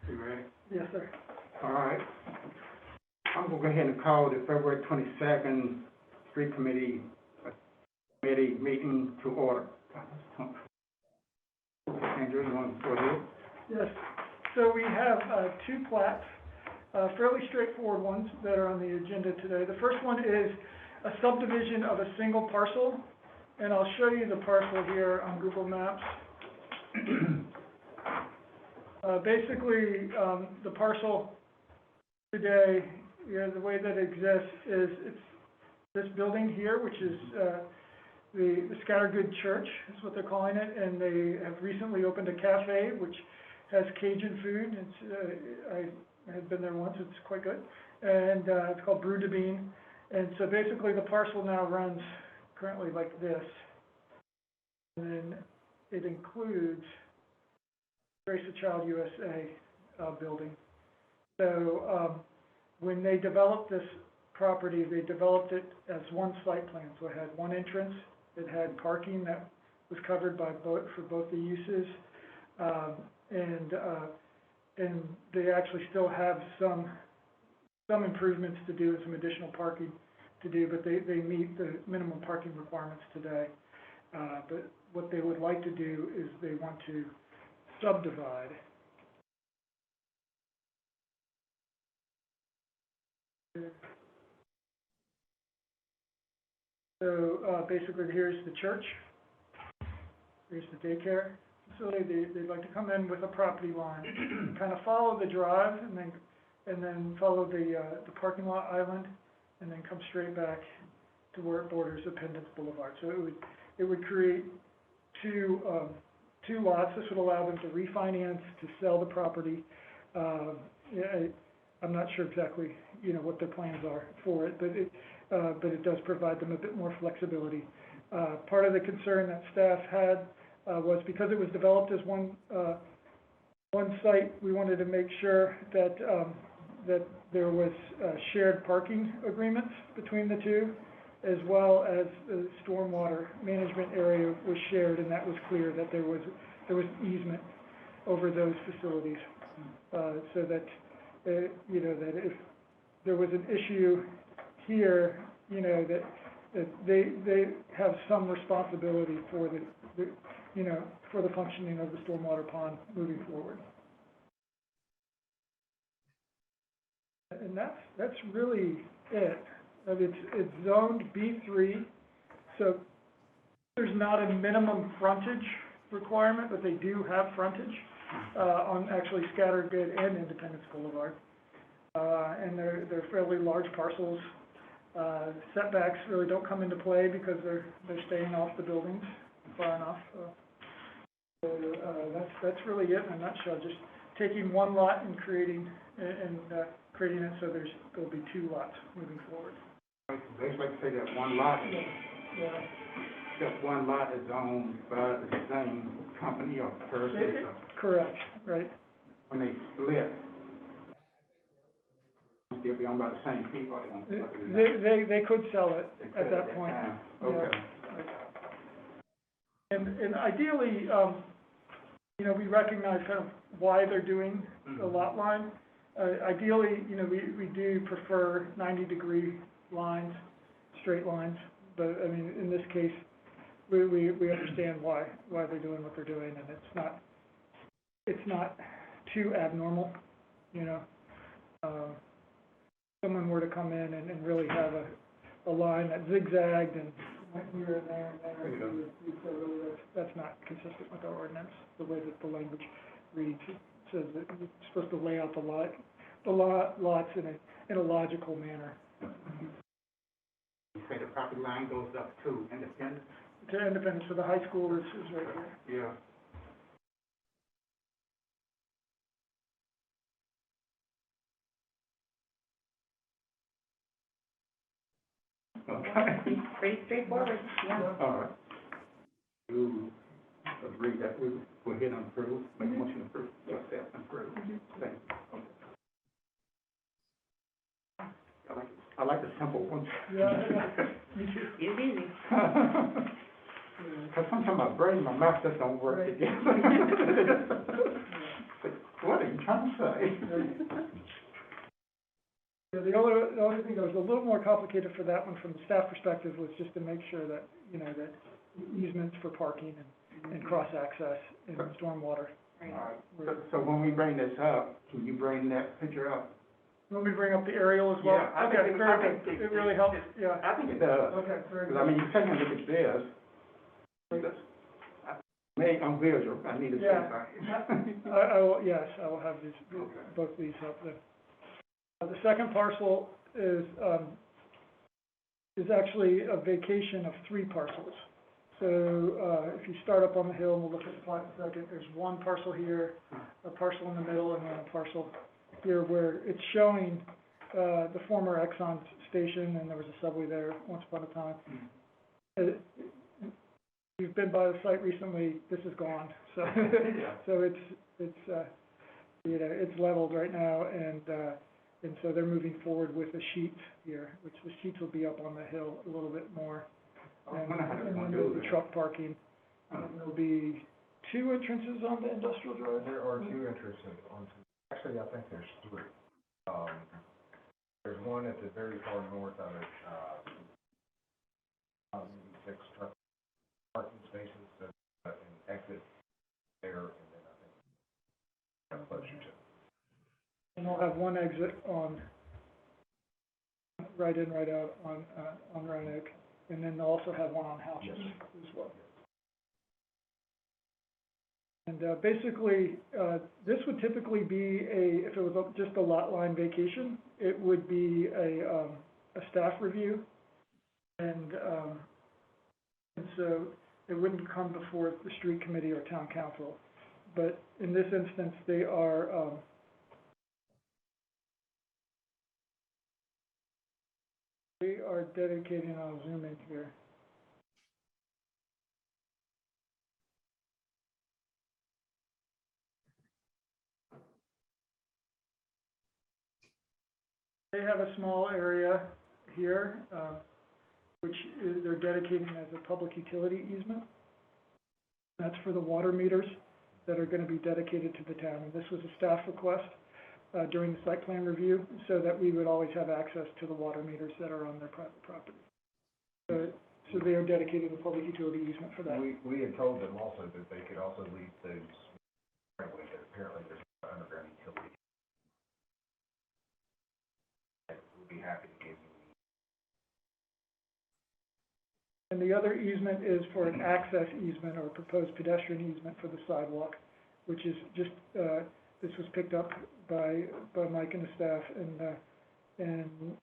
You ready? Yes, sir. All right. I'm gonna go ahead and call the February 22nd street committee meeting to order. Andrew, you want to go ahead? Yes. So we have two plats, fairly straightforward ones that are on the agenda today. The first one is a subdivision of a single parcel, and I'll show you the parcel here on Google Maps. Basically, the parcel today, the way that it exists is it's this building here, which is the Scattergood Church, is what they're calling it, and they have recently opened a cafe which has Cajun food. It's I had been there once. It's quite good, and it's called Brew de Bean. And so basically, the parcel now runs currently like this, and then it includes Grace the Child USA building. So when they developed this property, they developed it as one site plan. So it had one entrance, it had parking that was covered by for both the uses, and they actually still have some improvements to do and some additional parking to do, but they meet the minimum parking requirements today. But what they would like to do is they want to subdivide so basically here's the church, here's the daycare facility. They'd like to come in with a property line, kind of follow the drive, and then follow the parking lot island, and then come straight back to where it borders Appendix Boulevard. So it would create two lots. This would allow them to refinance, to sell the property. I'm not sure exactly, what their plans are for it, but it does provide them a bit more flexibility. Part of the concern that staff had was because it was developed as one site, we wanted to make sure that there was shared parking agreements between the two, as well as the stormwater management area was shared, and that was clear that there was easement over those facilities, so that that if there was an issue here, that they have some responsibility for for the functioning of the stormwater pond moving forward. And that's really it. It's zoned B3, so there's not a minimum frontage requirement, but they do have frontage on actually Scattergood and Independence Boulevard, and they're fairly large parcels. Setbacks really don't come into play because they're staying off the buildings far enough. So that's really it in a nutshell. Just taking one lot and creating it so there'll be two lots moving forward. They like to say that one lot. Yeah. That one lot is owned by the same company or person. Correct. Right. When they split, they'll be owned by the same people. They could sell it at that point. Okay. Yeah. And ideally, we recognize kind of why they're doing the lot line. Ideally, we do prefer 90-degree lines, straight lines, but I mean, in this case, we understand why they're doing what they're doing, and it's not too abnormal, someone were to come in and really have a line that zigzagged and went here and there and there, we'd say really that's not consistent with our ordinance, the way that the language reads. It says that you're supposed to lay out the lots in a logical manner. You say the property line goes up to Independence? To Independence, so the high school is right here. Yeah. Okay. Pretty straightforward, yeah. All right. You agree that we will hit on approve, make a motion to approve, yourself approve. Thank you. Okay. I like the simple ones. Yeah, me too. It's easy. Because sometimes my brain and my mouth just don't work Right. together. What are you trying to say? Yeah, the only thing that was a little more complicated for that one from the staff perspective was just to make sure that, you know, that easements for parking and cross-access and stormwater. All right, so when we bring this up, can you bring that picture up? You want me to bring up the aerial as well? Yeah, I Okay, think very good. It really helps, yeah. I think it does. Okay, very Because, I good. mean, you take a look at this. Maybe I'm visual, I need to say Yeah. something. I will, yes, I will have these, Okay. both these up there. The second parcel is actually a vacation of 3 parcels. So, if you start up on the hill, and we'll look at the plot in a second, there's one parcel here, a parcel in the middle, and then a parcel here where it's showing, the former Exxon station, and there was a subway there once upon a time. If you've been by the site recently, this is gone, so, so it's, you know, it's leveled right now, and so they're moving forward with the sheets here, which the sheets will be up on the hill a little bit more. And then there'll be truck parking, and there'll be 2 entrances on the industrial drive. There are 2 entrances onto, actually, I think there's 3. There's one at the very far north of it, maybe 6 truck parking spaces, and exit there, and then I think that's closer to. And they'll have one exit on, right in, right out on Roanoke, and then they'll also have one on Houses as well. And basically, this would typically be if it was just a lot line vacation, it would be a staff review, and so it wouldn't come before the street committee or town council. But in this instance, they are dedicating, I'll zoom in here. They have a small area here, which they're dedicating as a public utility easement. That's for the water meters that are going to be dedicated to the town. And this was a staff request during the site plan review, so that we would always have access to the water meters that are on their private property. So they are dedicated a public utility easement for that. We had told them also that they could also leave those, apparently there's no underground utility. We'd be happy to give you. And the other easement is for an access easement or proposed pedestrian easement for the sidewalk, which is just, this was picked up by Mike and the staff, and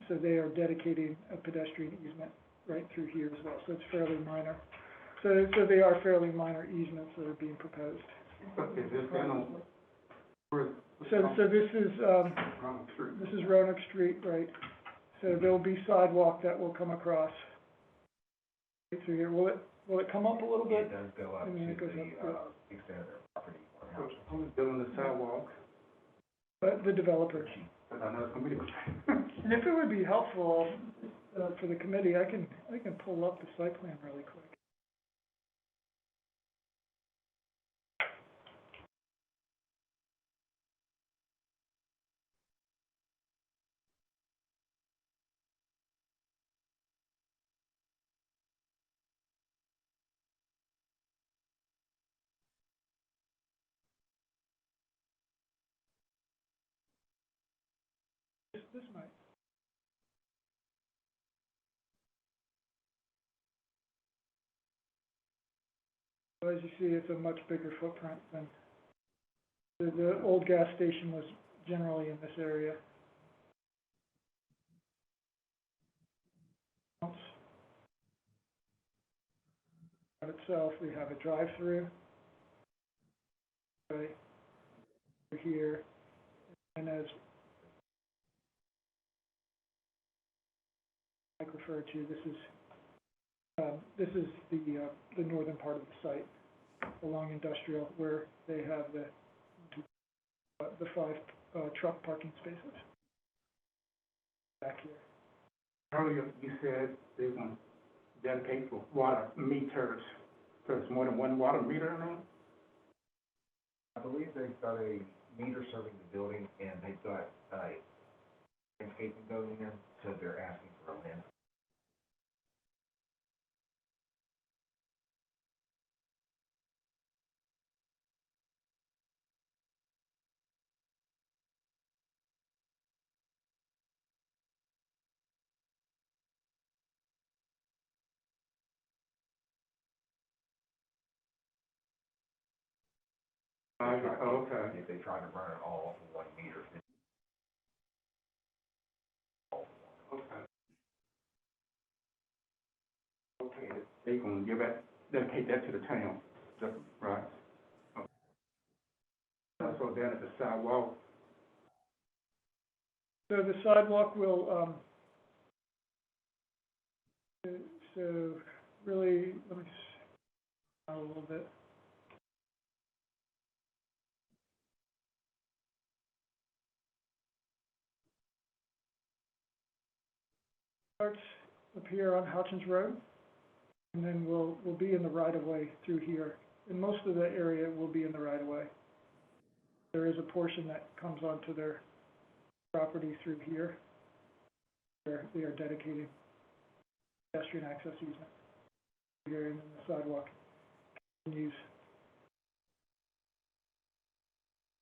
so they are dedicating a pedestrian easement right through here as well, so it's fairly minor. So they are fairly minor easements that are being proposed. Is this gonna, So this is, Roanoke Street? this is Roanoke Street, right? So there'll be sidewalk that will come across right through here. Will it come up a little bit? It does go up I mean, it to goes the, up, extent of their property. Who's building the sidewalk? But the developer. Because I know it's gonna be. And if it would be helpful, for the committee, I can pull up the site plan really quick. This might. So as you see, it's a much bigger footprint than the old gas station was generally in this area. By itself, we have a drive-through right over here, and as Mike referred to, this is the northern part of the site along Industrial, where they have the 5 truck parking spaces back here. Earlier, you said they want to dedicate for water meters. So it's more than one water meter now? I believe they've got a meter serving the building, and they've got, landscaping going in, so they're asking for a land. Okay. If they try to run it all off of one meter, then Okay. Okay, they gonna give that, dedicate that to the town, is that right? Okay. So down at the sidewalk, So the sidewalk will, so really, let me just, out a little bit. Starts up here on Houchins Road, and then we'll be in the right-of-way through here. And most of the area will be in the right-of-way. There is a portion that comes onto their property through here, where they are dedicating pedestrian access easement here, and then the sidewalk continues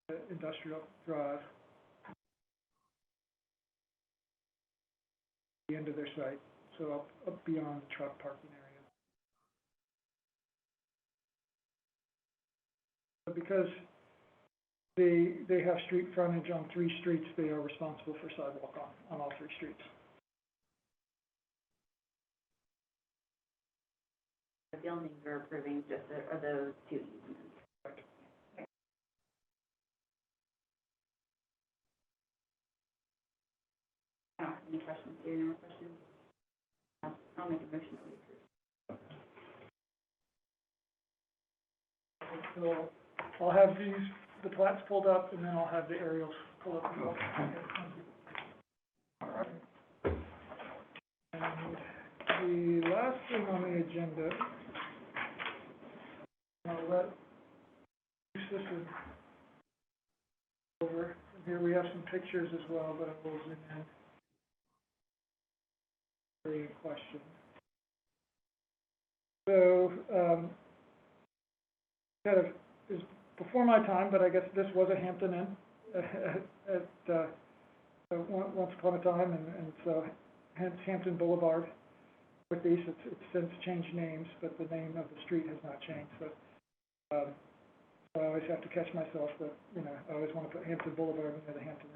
the industrial drive, the end of their site, so up beyond the truck parking area. But because they have street frontage on 3 streets, they are responsible for sidewalk on all 3 streets. The buildings are approving just are those 2 easements. Correct. I don't have any questions, do you have any questions? I'll make a motion to approve. So I'll have the plats pulled up, and then I'll have the aerials pulled up. all right. And the last thing on the agenda, I'll let this is over. Here we have some pictures as well, but I will zoom in. Very question. So, kind of is before my time, but I guess this was a Hampton Inn once upon a time, and so hence Hampton Boulevard. Northeast, it's since changed names, but the name of the street has not changed. So, so I always have to catch myself that, I always want to put Hampton Boulevard near the Hampton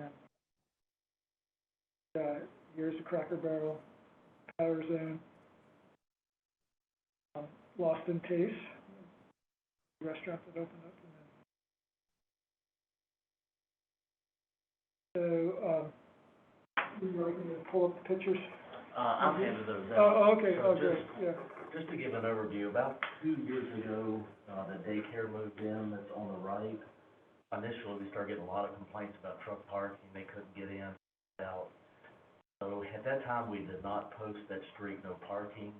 Inn. Here's the Cracker Barrel, Power Zone, Lost in Taste, restaurant that opened up. So, would you like me to pull up the pictures? I'll hand those out. Oh, okay, So great, yeah. Just to give an overview, about 2 years ago, the daycare moved in, that's on the right. Initially, we started getting a lot of complaints about truck parking, they couldn't get in, out. So at that time, we did not post that street, no parking.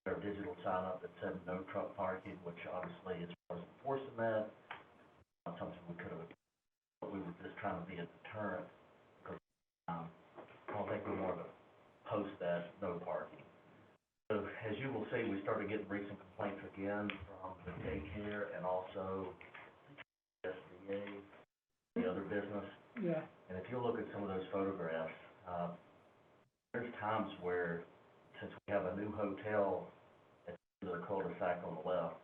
Our digital sign up that said no truck parking, which obviously, as far as enforcing that, not something we could have, but we were just trying to be a deterrent. Because, I don't think we wanted to post that no parking. So as you will see, we started getting recent complaints again from the daycare and also the SBA, the other business. Yeah. And if you look at some of those photographs, there's times where, since we have a new hotel at the end of the cul-de-sac on the left,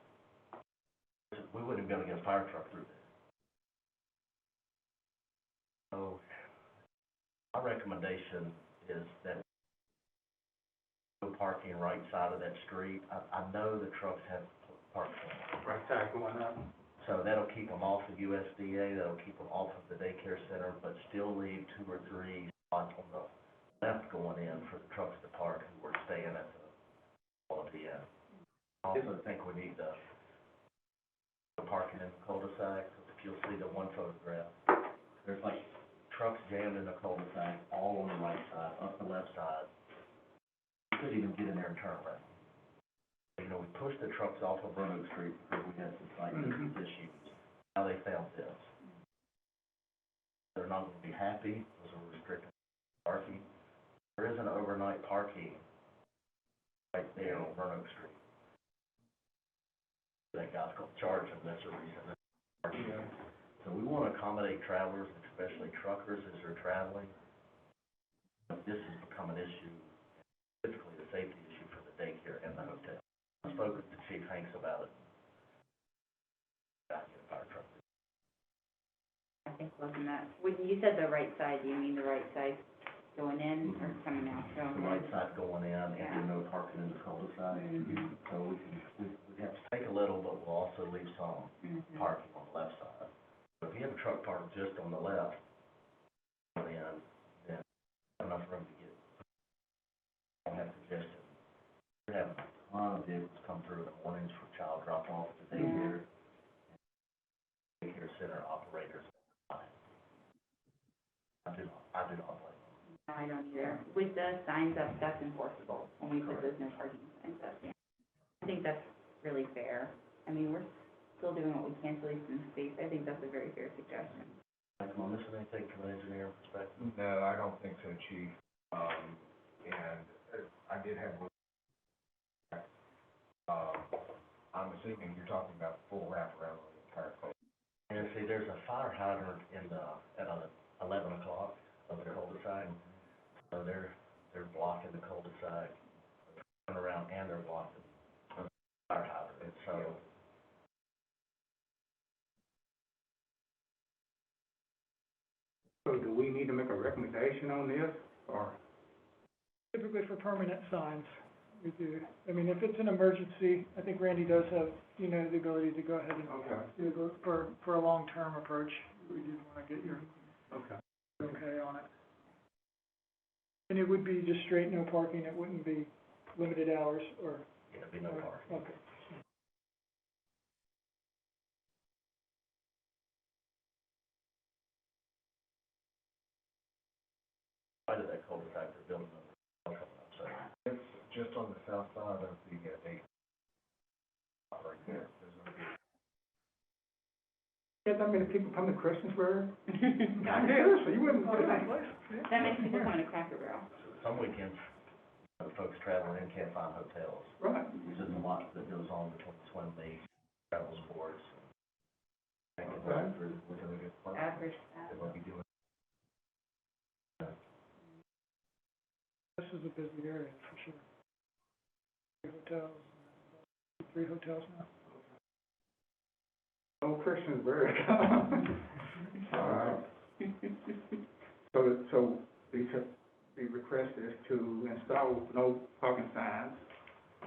we wouldn't be able to get a fire truck through there. So my recommendation is that no parking right side of that street. I know the trucks have parked there. Right side going up. So that'll keep them off the USDA, that'll keep them off of the daycare center, but still leave 2 or 3 spots on the left going in for the trucks to park who are staying at the Quality Inn. I also think we need the parking in the cul-de-sac. If you'll see the one photograph, there's like trucks jammed in the cul-de-sac, all on the right side, up the left side. You couldn't even get in there and turn around. We pushed the trucks off of Roanoke Street because we had some site issues. Now they found this. not gonna be happy, because we're restricting parking. There is an overnight parking right there on Roanoke Street. That guy's gonna charge them, that's the reason. Yeah. So we wanna accommodate travelers, especially truckers as they're traveling. But this has become an issue, specifically the safety issue for the daycare and the hotel. I spoke with Chief Hanks about it. Got to get a fire truck. I think wasn't that, when you said the right side, do you mean the right side going in or coming out? The right side going in and Yeah. no parking in the cul-de-sac. Mhm. So we have to take a little, but we'll also leave some Mhm. parking on the left side. So if you have a truck parked just on the left, going in, then enough room to get, don't have congestion. We have a ton of vehicles come through in the mornings for child drop-off to daycare. Daycare center operators. I do not blame them. No, I don't either. With the signs up, that's enforceable, when we put those no parking signs up, yeah. I think that's really fair. I mean, we're still doing what we can to leave some space. I think that's a very fair suggestion. Am I missing anything from an engineer perspective? No, I don't think so, Chief. And I did have, I'm assuming you're talking about full wraparound on the entire cul. And see, there's a fire hydrant in the, at 11 o'clock of the cul-de-sac. So they're blocking the cul-de-sac, turn around, and they're blocking the fire hydrant. So So do we need to make a recommendation on this, or? Typically for permanent signs, we do. I mean, if it's an emergency, I think Randy does have, you know, the ability to go ahead and Okay, do it for a long-term approach. We did want to get your okay. okay on it. And it would be just straight no parking, it wouldn't be limited hours or? it'll be no parking. Okay. Right of that cul-de-sac, they're building a coming up, so. It's just on the south side of the, day. Right there. There's no gate. Get that many people come to Christiansburg? Not true. Seriously, you wouldn't put that. That makes people come to Cracker Barrel. Some weekends, folks traveling in can't find hotels. Right. There's a lot that goes on between swim meets, travel sports. Thank you, Brad, for looking at it. Average, That we'll be doing. This is a busy area for sure. 3 hotels now. Oh, Christiansburg. All right. So the request is to install no parking signs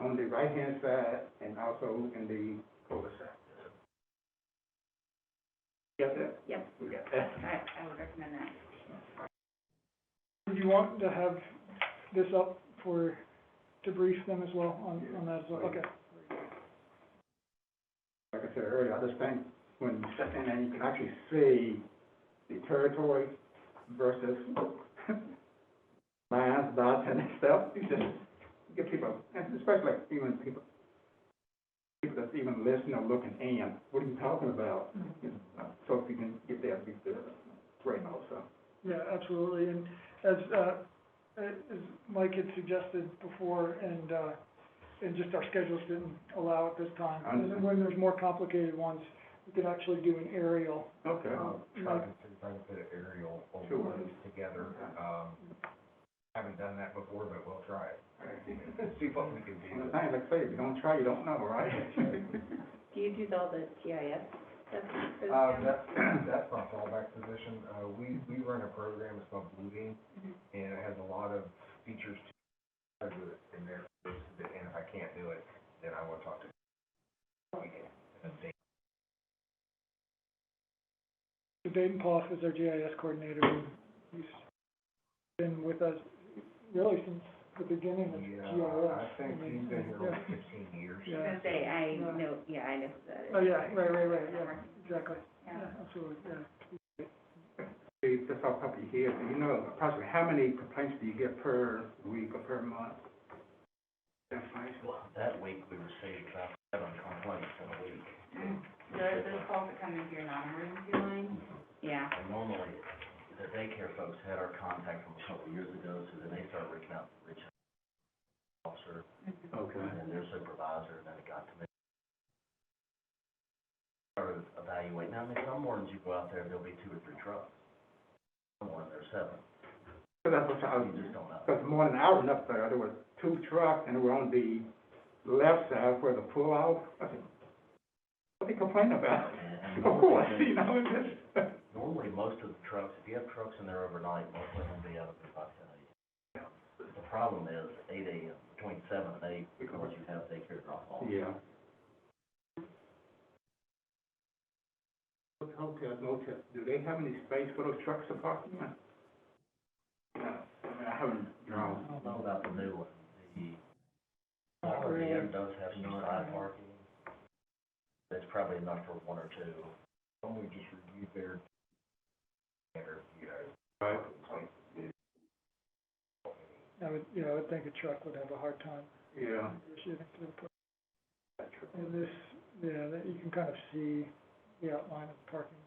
on the right-hand side and also in the cul-de-sac. Get that? Yep, We got that. I would recommend that. Do you want to have this up to brief them as well on that as well? Okay. Like I said earlier, I just think when you sit in there, you can actually see the territory versus lines, dots, and stuff. You just get people, and especially even people that's even listening or looking in, what are you talking about? You know, so if you can get that, be good. Great also. Yeah, absolutely. And as Mike had suggested before, and just our schedules didn't allow it this time. And then when there's more complicated ones, we could actually do an aerial. Okay. Try to see if I can put an aerial overlays together. Haven't done that before, but we'll try it. See what we can And the do. thing, like I say, if you don't try, you don't know, right? Do you do all the GIS stuff for the town? That's my fallback position. We run a program, it's called Bluebeam, and it has a lot of features to do it in there. And if I can't do it, then I will talk to. So Dayton Poff is our GIS coordinator. He's been with us really since the beginning of GIS. Yeah, I think he's been here over 15 years. Yeah. I was gonna say, I know who that is. Oh, yeah, right, yeah, exactly. Yeah. Yeah, absolutely, yeah. See, that's off the top of your head. Do you know approximately how many complaints do you get per week or per month? Well, that week, we received about 7 complaints in a week. Those calls that come into your non-emergency line? Yeah. And normally, daycare folks had our contact from a couple of years ago, so then they started reaching out to the officer, Okay. and then their supervisor, and then it got to me. Started evaluating. Now, I mean, some mornings you go out there, there'll be 2 or 3 trucks. Some mornings there's 7. So that's what I was, You just don't know. because more than an hour up there were 2 trucks, and they were on the left side where the pull off. I said, what are they complaining about? And Of course, normally, you know, it's just, normally, most of the trucks, if you have trucks in there overnight, most of them will be out of there by 10 a.m. The problem is 8 a.m., between 7 and 8, because you have daycare drop-off. yeah. What hotels, motels, do they have any space for those trucks to park in? I mean, I haven't, you know. I don't know about the new one. The smaller end does have some side parking. That's probably enough for 1 or 2. Only just reviewed their standard, you know. Right. I would think a truck would have a hard time Yeah. negotiating through the park. And this, that you can kind of see the outline of the parking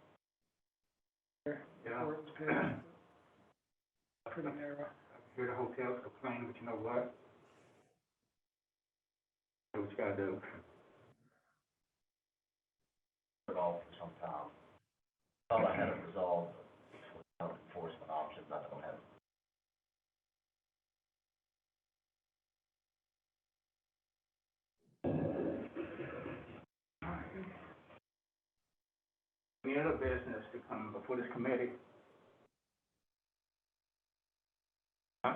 there, Yeah. where it was paved. Pretty narrow. I hear the hotels complain, but you know what? Do what you gotta do. Put it off for some time. Thought I had it resolved, but without enforcement options, I don't have it. Any other business to come before this committee? Huh?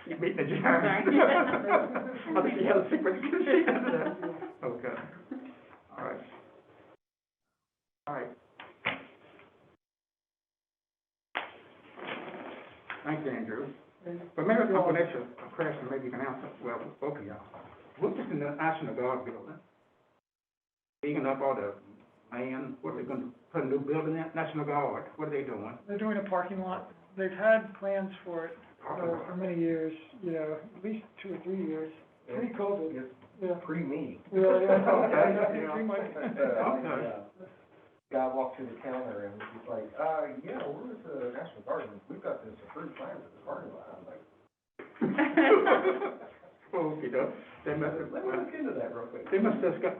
Meeting adjourned. I think you had a secret. Okay. All right. All right. Thanks, Andrew. But maybe I'll ask you a question, maybe you can answer, well, both of y'all. What's in the National Guard building? Digging up all the land, what are they gonna put a new building in, National Guard, what are they doing? They're doing a parking lot. They've had plans for it for many years, at least 2 or 3 years, pre-COVID. It's Yeah. pre-me. Yeah. Okay, Pre- Mike. Okay. Guy walked through the counter and he's like, yeah, where's the National Guard? We've got this approved plan for the parking lot. I'm like, Okay, though, they must have, let me look into that real quick. they must have got